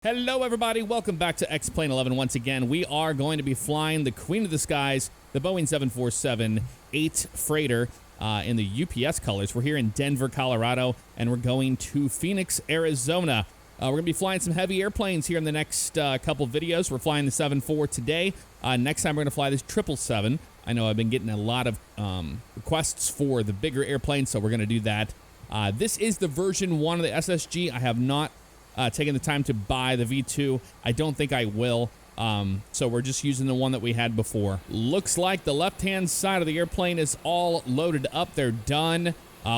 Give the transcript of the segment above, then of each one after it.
Hello everybody, welcome back to X-Plane 11 once again. We are going to be flying the Queen of the Skies, the Boeing 747-8 freighter in the UPS colors. We're here in Denver, Colorado, and we're going to Phoenix, Arizona. We're going to be flying some heavy airplanes here in the next couple videos. We're flying the 747 today. Next time we're going to fly this 777. I know I've been getting a lot of requests for the bigger airplanes, so we're going to do that. This is the version 1 of the SSG. I have not taking the time to buy the V2. I don't think I will. So we're just using the one that we had before. Looks like the left-hand side of the airplane is all loaded up. They're done.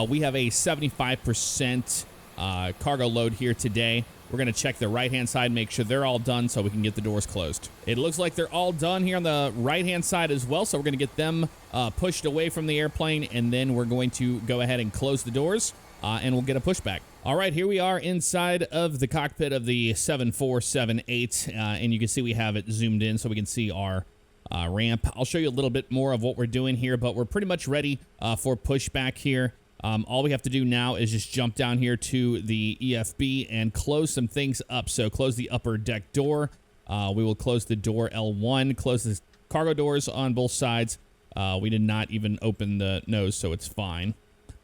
We have a 75% cargo load here today. We're going to check the right-hand side, make sure they're all done so we can get the doors closed. It looks like they're all done here on the right-hand side as well, so we're going to get them pushed away from the airplane, and then we're going to go ahead and close the doors, and we'll get a pushback. All right, here we are inside of the cockpit of the 747-8, and you can see we have it zoomed in so we can see our ramp. I'll show you a little bit more of what we're doing here, but we're pretty much ready for pushback here. All we have to do now is just jump down here to the EFB and close some things up. So close the upper deck door. We will close the door L1, close the cargo doors on both sides. We did not even open the nose, so it's fine.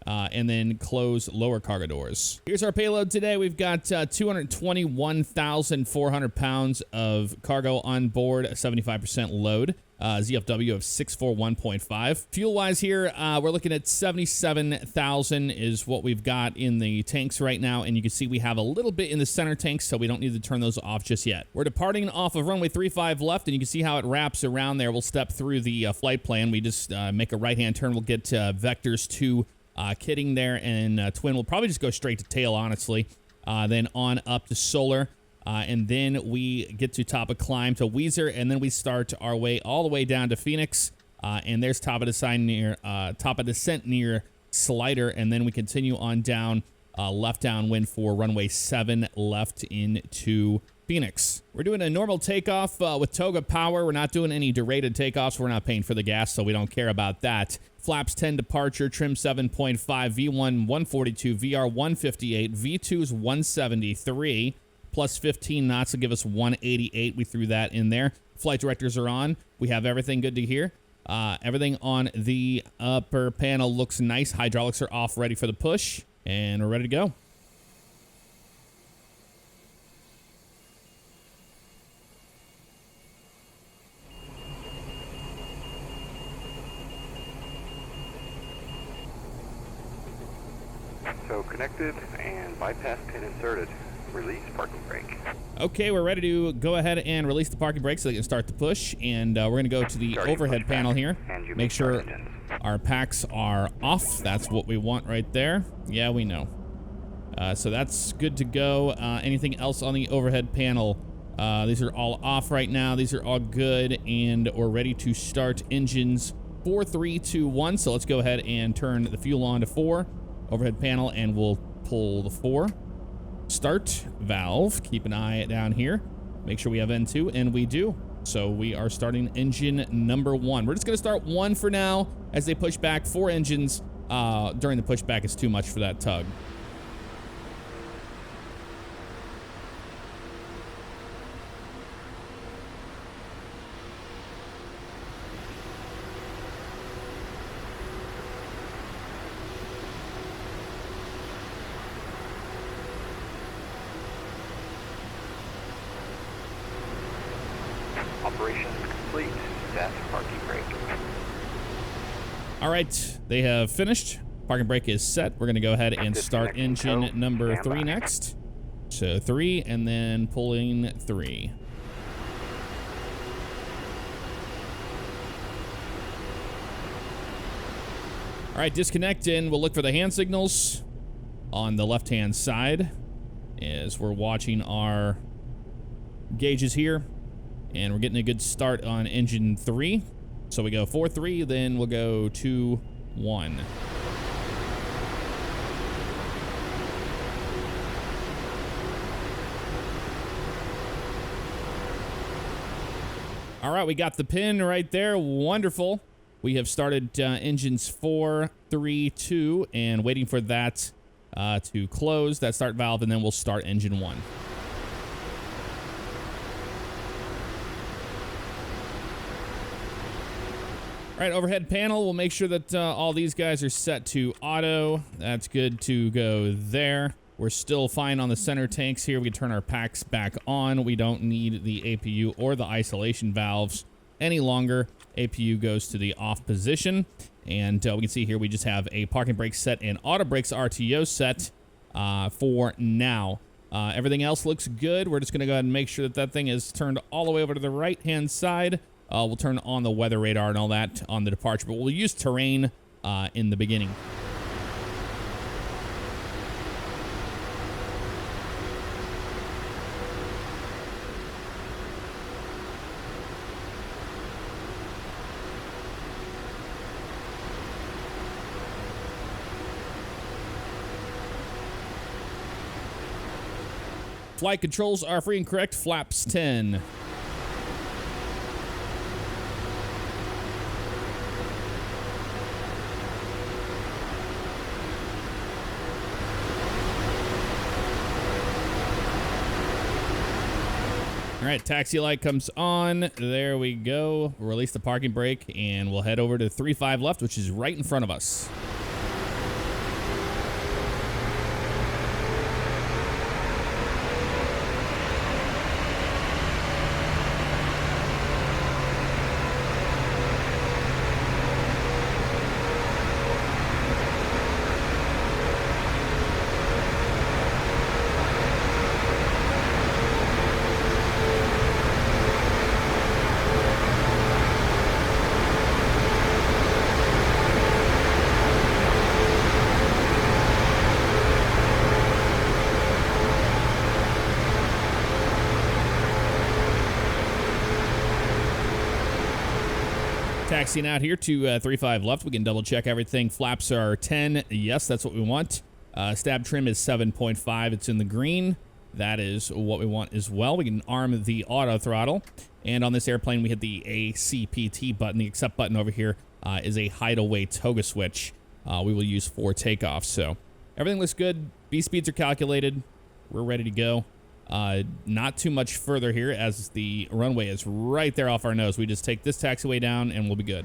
And then close lower cargo doors. Here's our payload today. We've got 221,400 pounds of cargo on board, a 75% load, ZFW of 641.5. Fuel-wise here, we're looking at 77,000 is what we've got in the tanks right now, and you can see we have a little bit in the center tanks, so we don't need to turn those off just yet. We're departing off of runway 35 left, and you can see how it wraps around there. We'll step through the flight plan. We just make a right-hand turn. We'll get vectors to kitting there, and twin will probably just go straight to tail, honestly. Then on up to solar, and then we get to top of climb to Weezer, and then we start our way all the way down to Phoenix, and there's top of descent near Slider, and then we continue on down left downwind for runway 7 left into Phoenix. We're doing a normal takeoff with Toga power. We're not doing any derated takeoffs. We're not paying for the gas, so we don't care about that. Flaps 10 departure, trim 7.5, V1 142, VR 158, V2's 173, plus 15 knots will give us 188. We threw that in there. Flight directors are on. We have everything good to hear. Everything on the upper panel looks nice. Hydraulics are off, ready for the push, and we're ready to go. So connected and bypass pin inserted. Release parking brake. Okay, we're ready to go ahead and release the parking brake so they can start the push. And we're going to go to the overhead panel here. Make sure our packs are off. That's what we want right there. Yeah, we know. So that's good to go. Anything else on the overhead panel? These are all off right now. These are all good. And we're ready to start engines 4, 3, 2, 1. So let's go ahead and turn the fuel on to 4. Overhead panel, and we'll pull the 4. Start valve. Keep an eye down here. Make sure we have N2, and we do. So we are starting engine number 1. We're just going to start 1 for now as they push back. 4 engines during the pushback is too much for that tug. Operation complete. Set parking brake. All right, they have finished. Parking brake is set. We're going to go ahead and start engine number 3 next. So 3, and then pulling 3. All right, disconnect, and we'll look for the hand signals on the left-hand side as we're watching our gauges here. And we're getting a good start on engine 3. So we go 4, 3, then we'll go 2, 1. All right, we got the pin right there. Wonderful. We have started engines 4, 3, 2, and waiting for that to close, that start valve, and then we'll start engine 1. All right, overhead panel, we'll make sure that all these guys are set to auto. That's good to go there. We're still fine on the center tanks here. We can turn our packs back on. We don't need the APU or the isolation valves any longer. APU goes to the off position. And we can see here we just have a parking brake set and auto brakes RTO set for now. Everything else looks good. We're just going to go ahead and make sure that that thing is turned all the way over to the right-hand side. We'll turn on the weather radar and all that on the departure, but we'll use terrain in the beginning. Flight controls are free and correct. Flaps 10. All right, taxi light comes on. There we go. Release the parking brake, and we'll head over to 3-5 left, which is right in front of us. Taxiing out here to 3-5 left. We can double check everything. Flaps are 10. Yes, that's what we want. Stab trim is 7.5. It's in the green. That is what we want as well. We can arm the auto throttle. And on this airplane, we hit the ACPT button. The accept button over here is a hideaway toga switch we will use for takeoff. So everything looks good. V-speeds are calculated. We're ready to go. Not too much further here as the runway is right there off our nose. We just take this taxiway down and we'll be good.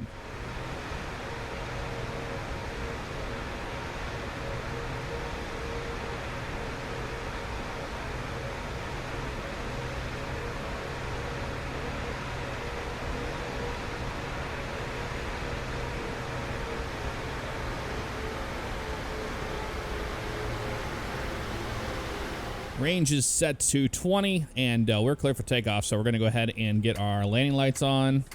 Range is set to 20, and we're clear for takeoff, so we're going to go ahead and get our landing lights on,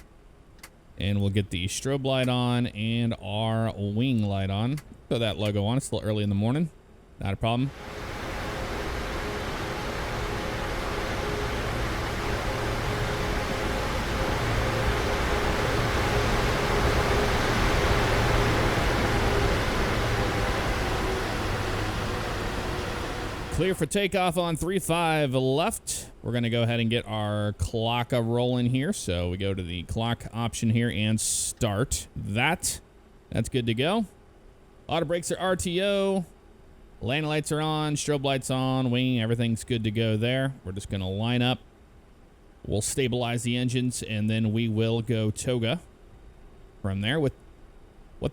and we'll get the strobe light on and our wing light on. Throw that logo on. It's still early in the morning. Not a problem. Clear for takeoff on 3-5 left. We're going to go ahead and get our clock rolling here. So we go to the clock option here and start that. That's good to go. Auto brakes are RTO. Landing lights are on. Strobe lights on. Wing, everything's good to go there. We're just going to line up. We'll stabilize the engines, and then we will go toga from there. What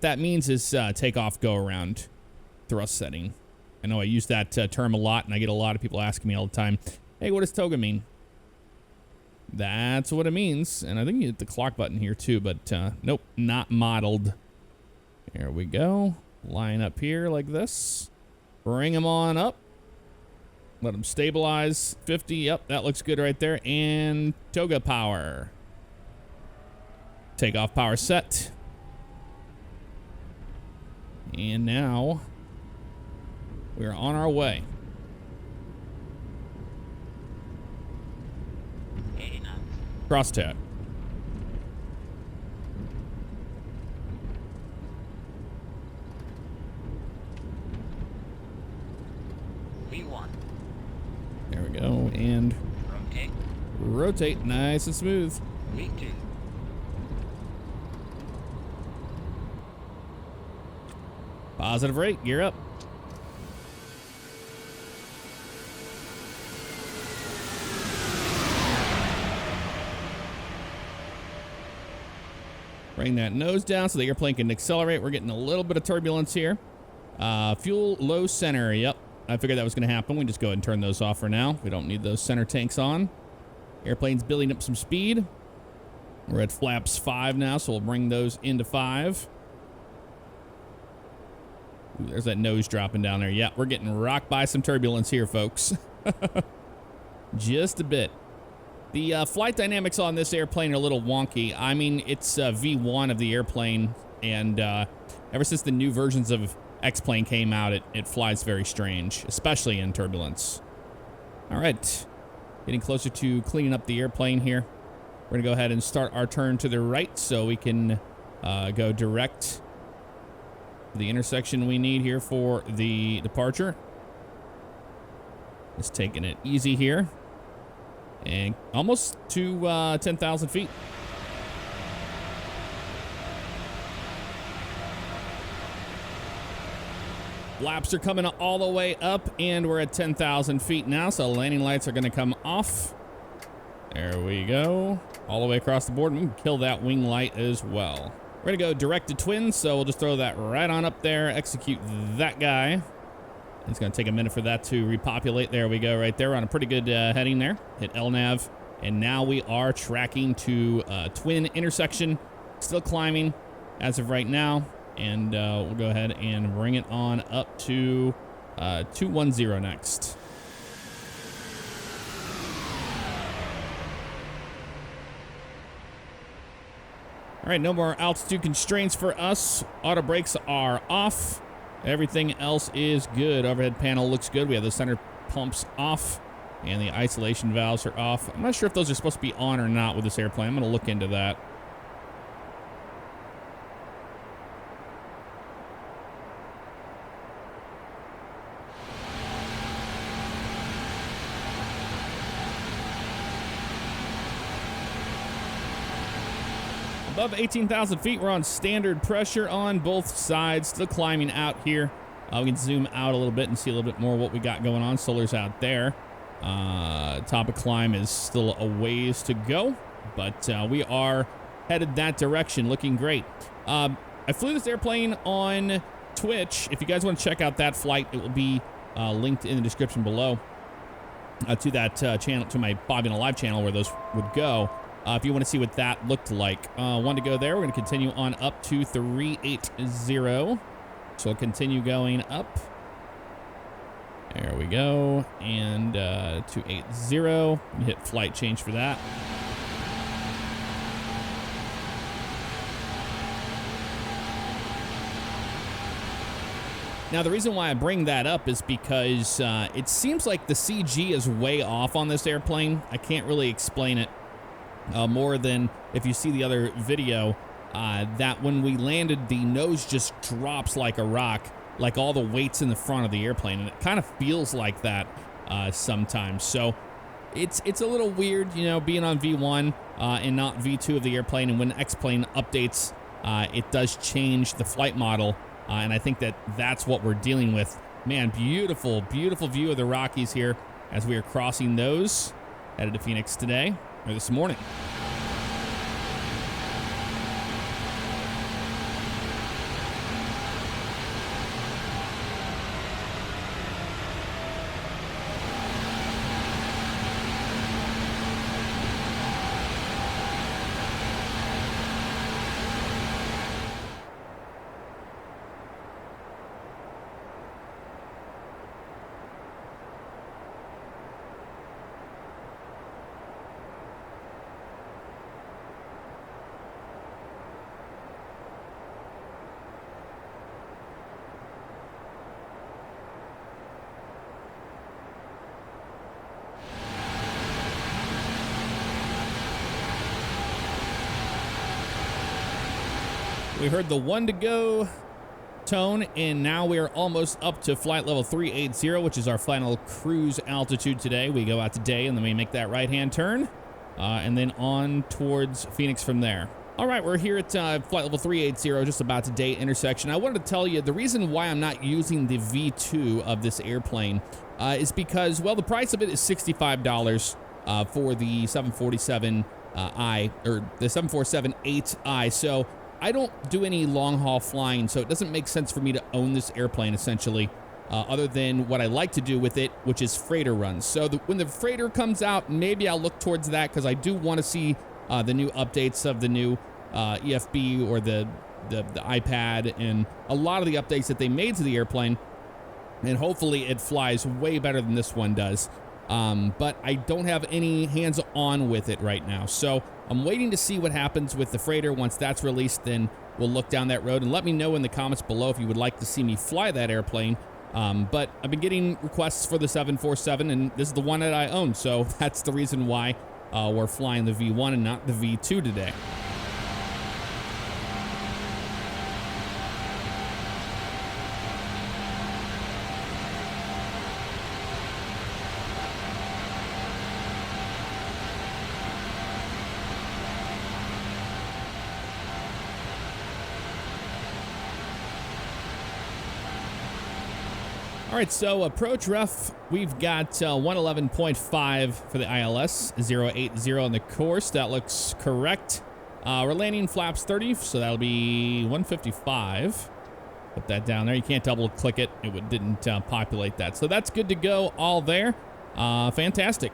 that means is takeoff go around thrust setting. I know I use that term a lot, and I get a lot of people asking me all the time, hey, what does toga mean? That's what it means. And I think you hit the clock button here too, but nope, not modeled. There we go. Line up here like this. Bring them on up. Let them stabilize. 50, yep, that looks good right there. And toga power. Takeoff power set. And now we're on our way. Cross tat. V1. There we go. And Rotate. rotate nice and smooth. V2. Positive rate. Gear up. Bring that nose down so the airplane can accelerate. We're getting a little bit of turbulence here. Fuel low center. Yep. I figured that was going to happen. We just go ahead and turn those off for now. We don't need those center tanks on. Airplane's building up some speed. We're at flaps 5 now, so we'll bring those into 5. Ooh, there's that nose dropping down there. Yeah, we're getting rocked by some turbulence here, folks. Just a bit. The flight dynamics on this airplane are a little wonky. I mean, it's V1 of the airplane, and ever since the new versions of X-Plane came out, it flies very strange, especially in turbulence. All right, getting closer to cleaning up the airplane here. We're gonna go ahead and start our turn to the right so we can go direct to the intersection we need here for the departure. Just taking it easy here. And almost to 10,000 feet. Flaps are coming all the way up, and we're at 10,000 feet now, so landing lights are going to come off. There we go. All the way across the board. We can kill that wing light as well. We're going to go direct to twin, so we'll just throw that right on up there, execute that guy. It's going to take a minute for that to repopulate. There we go, right there. We're on a pretty good heading there. Hit LNAV, and now we are tracking to twin intersection. Still climbing as of right now, and we'll go ahead and bring it on up to 210 next. All right, no more altitude constraints for us. Auto brakes are off. Everything else is good. Overhead panel looks good. We have the center pumps off, and the isolation valves are off. I'm not sure if those are supposed to be on or not with this airplane. I'm going to look into that. Above 18,000 feet, we're on standard pressure on both sides. Still climbing out here. We can zoom out a little bit and see a little bit more what we got going on. Solar's out there. Top of climb is still a ways to go, but we are headed that direction, looking great. I flew this airplane on Twitch. If you guys want to check out that flight, it will be linked in the description below to that channel, to my Bobbing Alive channel where those would go. If you want to see what that looked like. One to go there. We're going to continue on up to 380. So we'll continue going up. There we go. And 280. Hit flight change for that. Now, the reason why I bring that up is because it seems like the CG is way off on this airplane. I can't really explain it. More than if you see the other video, that when we landed, the nose just drops like a rock, like all the weight's in the front of the airplane, and it kind of feels like that sometimes. So it's a little weird, you know, being on V1 and not V2 of the airplane, and when X-Plane updates, it does change the flight model, and I think that's what we're dealing with. Man, beautiful, beautiful view of the Rockies here as we are crossing those, headed to Phoenix today. Or this morning. We heard the 1 to go tone, and now we are almost up to flight level 380, which is our final cruise altitude today. We go out today, and then we make that right-hand turn, and then on towards Phoenix from there. All right, we're here at flight level 380, just about to day intersection. I wanted to tell you the reason why I'm not using the V2 of this airplane is because, well, the price of it is $65 for the 747i, or the 747-8i. So I don't do any long haul flying, so it doesn't make sense for me to own this airplane essentially, other than what I like to do with it, which is freighter runs. So when the freighter comes out, maybe I'll look towards that because I do want to see the new updates of the new EFB or the iPad and a lot of the updates that they made to the airplane. And hopefully it flies way better than this one does. But I don't have any hands-on with it right now. So I'm waiting to see what happens with the freighter. Once that's released, then we'll look down that road. And let me know in the comments below if you would like to see me fly that airplane. But I've been getting requests for the 747, and this is the one that I own. So that's the reason why we're flying the V1 and not the V2 today. All right, so approach ref, we've got 111.5 for the ILS, 080 on the course. That looks correct. We're landing flaps 30, so that'll be 155. Put that down there. You can't double click it. It didn't populate that. So that's good to go all there. Fantastic.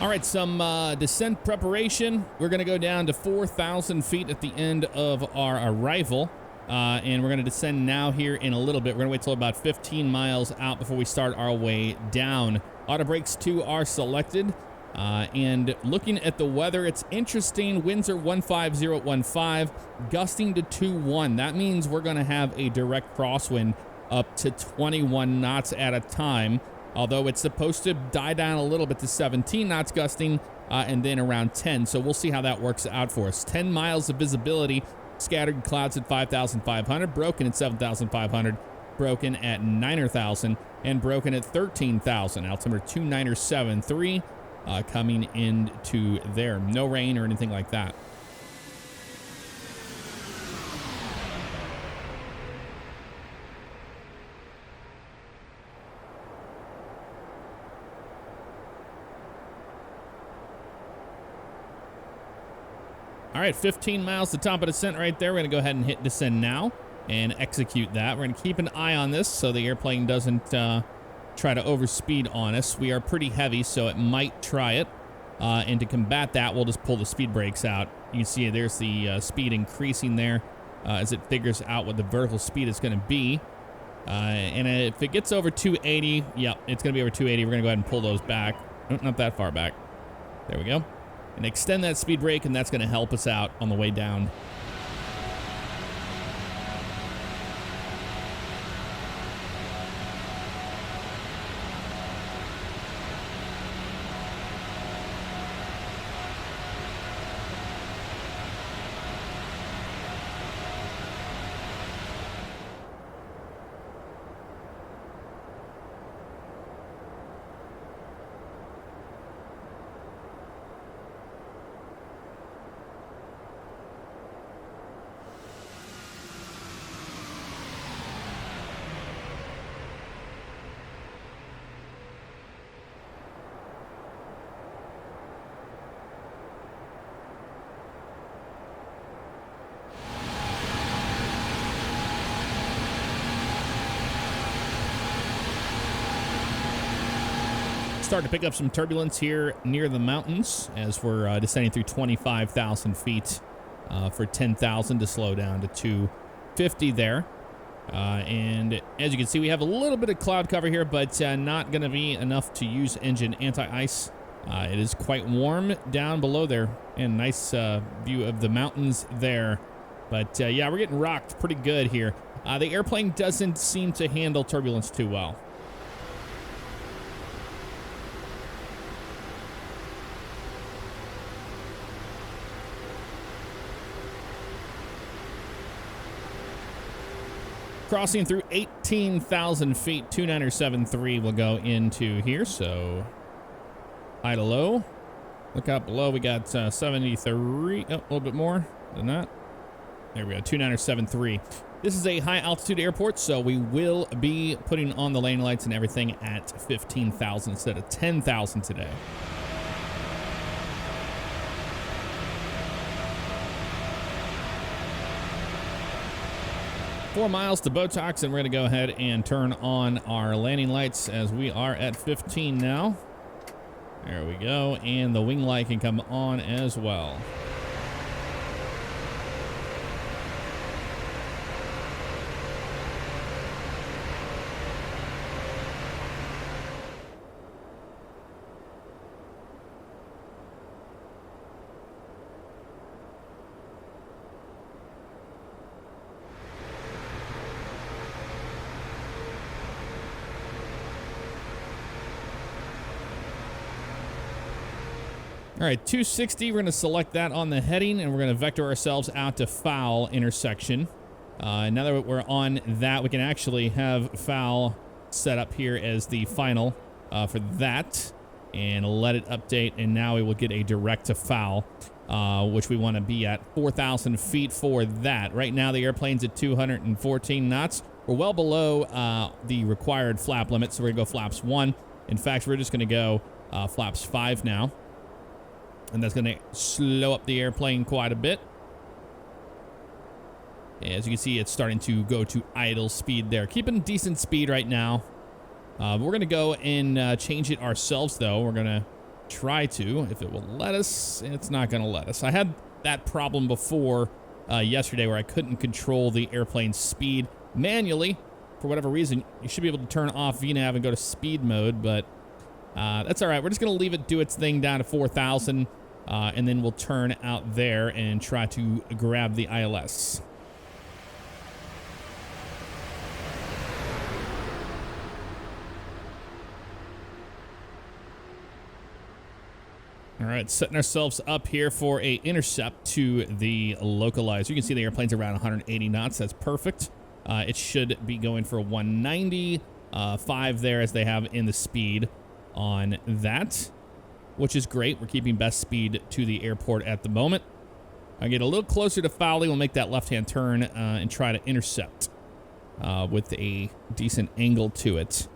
All right, some descent preparation. We're going to go down to 4,000 feet at the end of our arrival, and we're going to descend now here in a little bit. We're going to wait till about 15 miles out before we start our way down. Auto brakes 2 are selected, and looking at the weather, it's interesting. Winds are 15015, gusting to 21. That means we're going to have a direct crosswind up to 21 knots at a time. Although it's supposed to die down a little bit to 17 knots gusting and then around 10. So we'll see how that works out for us. 10 miles of visibility, scattered clouds at 5,500, broken at 7,500, broken at 9,000, and broken at 13,000. Altimeter 2973 coming into there. No rain or anything like that. All right, 15 miles to top of descent right there. We're going to go ahead and hit descend now and execute that. We're going to keep an eye on this so the airplane doesn't try to overspeed on us. We are pretty heavy, so it might try it. And to combat that, we'll just pull the speed brakes out. You can see there's the speed increasing there as it figures out what the vertical speed is going to be. And if it gets over 280, yep, it's going to be over 280. We're going to go ahead and pull those back. Not that far back. There we go. And extend that speed brake, and that's going to help us out on the way down. Starting to pick up some turbulence here near the mountains as we're descending through 25,000 feet for 10,000 to slow down to 250 there. And as you can see, we have a little bit of cloud cover here, but not going to be enough to use engine anti-ice. It is quite warm down below there, and nice view of the mountains there. But yeah, we're getting rocked pretty good here. The airplane doesn't seem to handle turbulence too well. Crossing through 18,000 feet, 2973 will go into here. So high to low. Look out below. We got 73. Oh, a little bit more than that. There we go, 2973. This is a high altitude airport, so we will be putting on the landing lights and everything at 15,000 instead of 10,000 today. Four miles to Botox, and we're going to go ahead and turn on our landing lights as we are at 15 now. There we go, and the wing light can come on as well. All right, 260, we're going to select that on the heading, and we're going to vector ourselves out to foul intersection. Now that we're on that, we can actually have foul set up here as the final for that, and let it update, and now we will get a direct to foul, which we want to be at 4,000 feet for that. Right now, the airplane's at 214 knots. We're well below the required flap limit, so we're going to go flaps 1. In fact, we're just going to go flaps 5 now. And that's going to slow up the airplane quite a bit. As you can see, it's starting to go to idle speed there. Keeping decent speed right now. We're going to go and change it ourselves, though. We're going to try to. If it will let us, it's not going to let us. I had that problem before yesterday where I couldn't control the airplane's speed manually. For whatever reason, you should be able to turn off VNAV and go to speed mode, but that's all right. We're just going to leave it do its thing down to 4,000, and then we'll turn out there and try to grab the ILS. All right, setting ourselves up here for a intercept to the localizer. You can see the airplane's around 180 knots. That's perfect. It should be going for 190, 5 there as they have in the speed on that, which is great. We're keeping best speed to the airport at the moment. I get a little closer to fouling. We'll make that left-hand turn and try to intercept with a decent angle to it.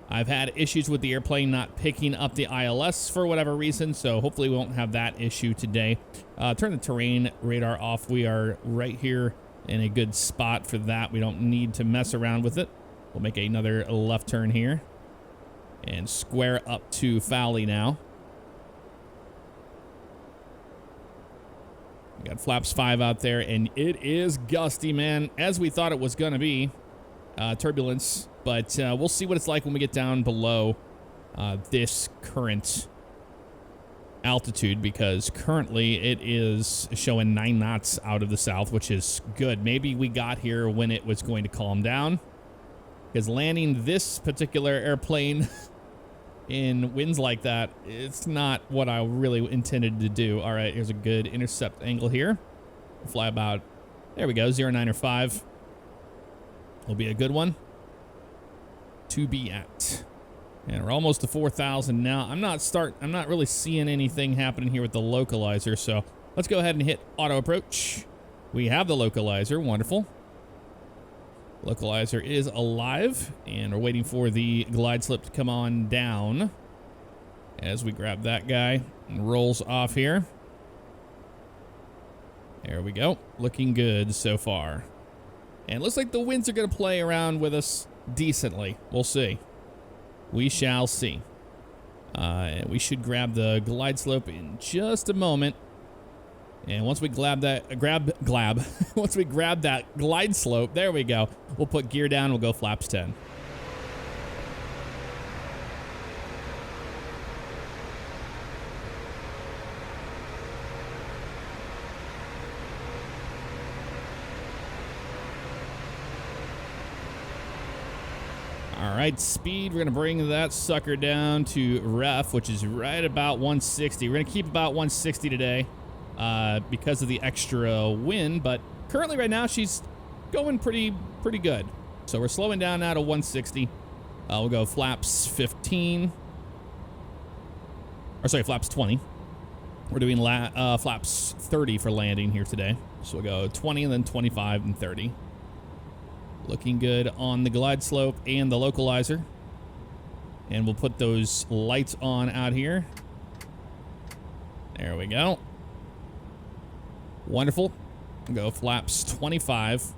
I've had issues with the airplane not picking up the ILS for whatever reason, so hopefully we won't have that issue today. Turn the terrain radar off. We are right here in a good spot for that. We don't need to mess around with it. We'll make another left turn here and square up to Fowley now. We got flaps 5 out there, and it is gusty, man, as we thought it was going to be. Turbulence, but we'll see what it's like when we get down below this current altitude, because currently it is showing 9 knots out of the south, which is good. Maybe we got here when it was going to calm down, because landing this particular airplane in winds like that, it's not what I really intended to do. All right, here's a good intercept angle here. We'll fly about, there we go, 09 or 5. Will be a good one to be at. And we're almost to 4,000 now. I'm not really seeing anything happening here with the localizer, so let's go ahead and hit auto approach. We have the localizer, wonderful. Localizer is alive, and we're waiting for the glide slip to come on down as we grab that guy and rolls off here. There we go. Looking good so far. And it looks like the winds are going to play around with us decently. We'll see. We shall see. We should grab the glide slope in just a moment. And once we once we grab that glide slope, there we go. We'll put gear down. We'll go flaps 10. All right, speed. We're going to bring that sucker down to ref, which is right about 160. We're going to keep about 160 today because of the extra wind, but currently right now she's going pretty good. So we're slowing down now to 160. We'll go flaps 15. Or sorry, flaps 20. We're doing flaps 30 for landing here today. So we'll go 20 and then 25 and 30. Looking good on the glide slope and the localizer. And we'll put those lights on out here. There we go. Wonderful. We'll go flaps 25.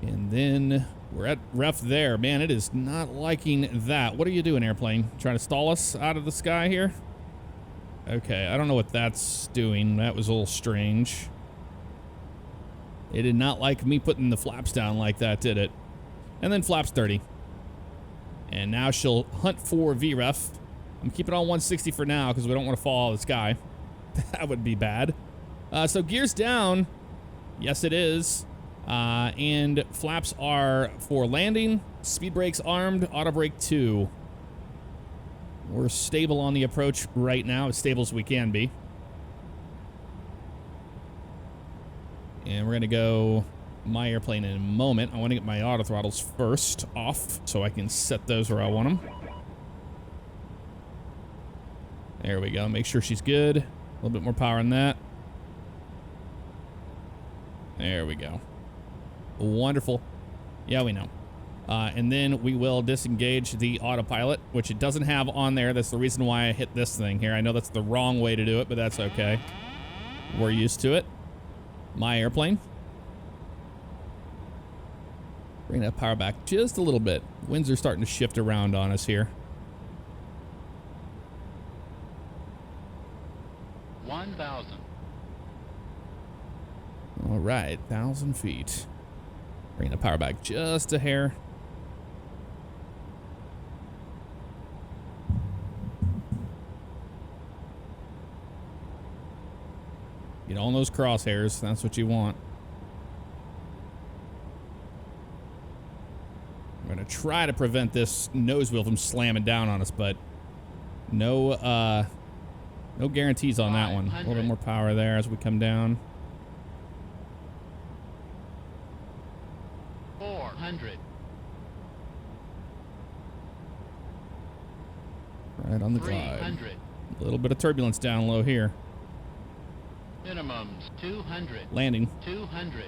And then we're at ref there. Man, it is not liking that. What are you doing, airplane? Trying to stall us out of the sky here? Okay, I don't know what that's doing. That was a little strange. It did not like me putting the flaps down like that, did it? And then flaps 30. And now she'll hunt for VREF. I'm keeping it on 160 for now because we don't want to fall out of the sky. That would be bad. So gears down. Yes, it is. And flaps are for landing. Speed brakes armed. Auto brake 2. We're stable on the approach right now, as stable as we can be. And we're going to go my airplane in a moment. I want to get my auto throttles first off so I can set those where I want them. There we go. Make sure she's good. A little bit more power on that. There we go. Wonderful. Yeah, we know. And then we will disengage the autopilot, which it doesn't have on there. That's the reason why I hit this thing here. I know that's the wrong way to do it, but that's okay. We're used to it. My airplane. Bring that power back just a little bit. Winds are starting to shift around on us here. 1,000. All right, 1,000 feet. Bring the power back just a hair. Get on those crosshairs. That's what you want. I'm going to try to prevent this nose wheel from slamming down on us, but no guarantees on that one. A little bit more power there as we come down. 400. Right on the glide. 300. A little bit of turbulence down low here. Minimums 200. Landing. 200.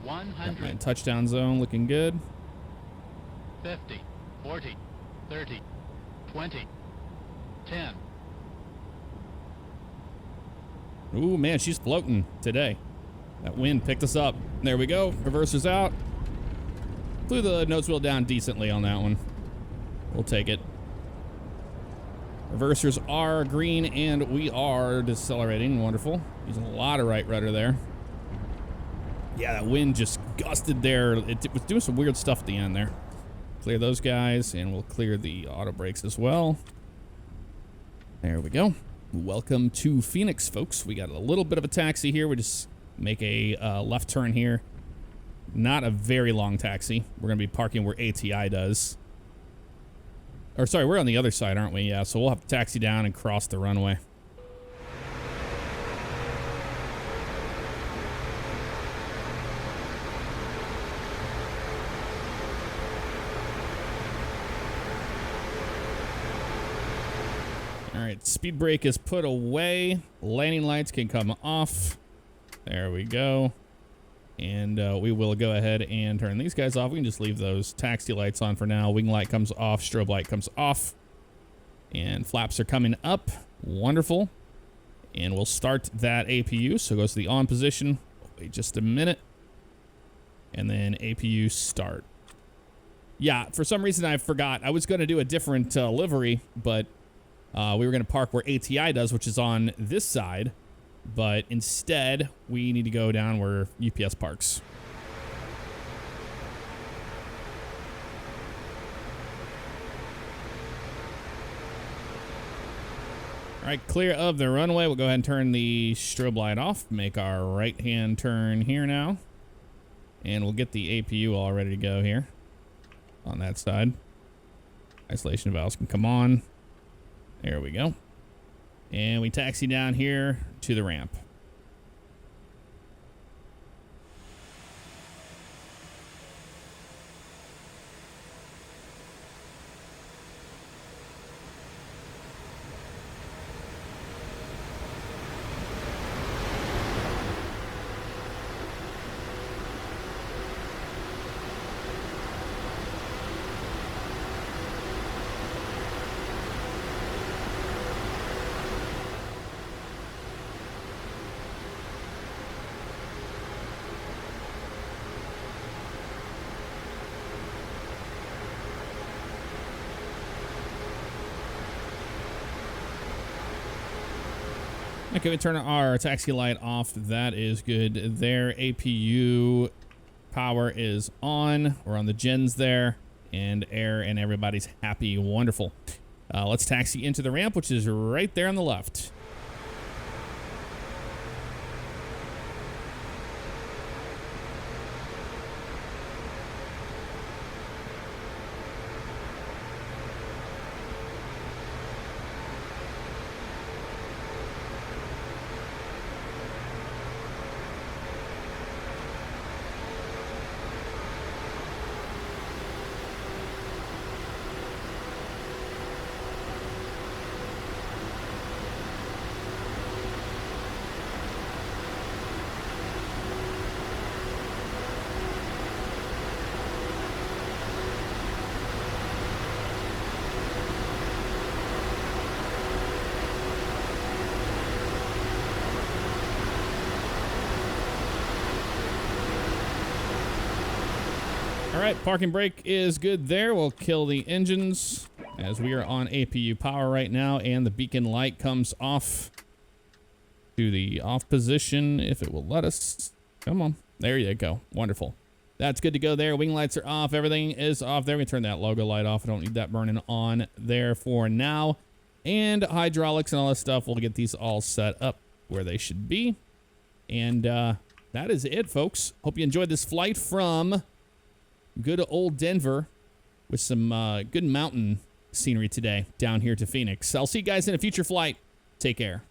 100. Right, touchdown zone looking good. 50. 40. 30. 20. 10. Ooh, man, she's floating today. That wind picked us up. There we go. Reversers out. Flew the nose wheel down decently on that one. We'll take it. Reversers are green, and we are decelerating. Wonderful. Using a lot of right rudder there. Yeah, that wind just gusted there. It was doing some weird stuff at the end there. Clear those guys, and we'll clear the auto brakes as well. There we go. Welcome to Phoenix, folks. We got a little bit of a taxi here. We just make a left turn here. Not a very long taxi. We're going to be parking where ATI does. Or sorry, we're on the other side, aren't we? Yeah, so we'll have to taxi down and cross the runway. All right, speed brake is put away. Landing lights can come off. There we go. And we will go ahead and turn these guys off. We can just leave those taxi lights on for now. Wing light comes off. Strobe light comes off. And flaps are coming up. Wonderful. And we'll start that APU. So it goes to the on position. Wait just a minute. And then APU start. Yeah, for some reason I forgot. I was going to do a different livery, but we were going to park where ATI does, which is on this side. But instead, we need to go down where UPS parks. All right, clear of the runway. We'll go ahead and turn the strobe light off. Make our right-hand turn here now. And we'll get the APU all ready to go here on that side. Isolation valves can come on. There we go. And we taxi down here to the ramp. Okay, we turn our taxi light off. That is good there. APU power is on. We're on the gens there, and air, and everybody's happy. Wonderful. Let's taxi into the ramp, which is right there on the left. All right, parking brake is good there. We'll kill the engines as we are on APU power right now, and the beacon light comes off to the off position if it will let us. Come on. There you go. Wonderful. That's good to go there. Wing lights are off. Everything is off there. We turn that logo light off. I don't need that burning on there for now. And hydraulics and all that stuff, we'll get these all set up where they should be. And that is it, folks. Hope you enjoyed this flight from good old Denver with some good mountain scenery today down here to Phoenix. I'll see you guys in a future flight. Take care.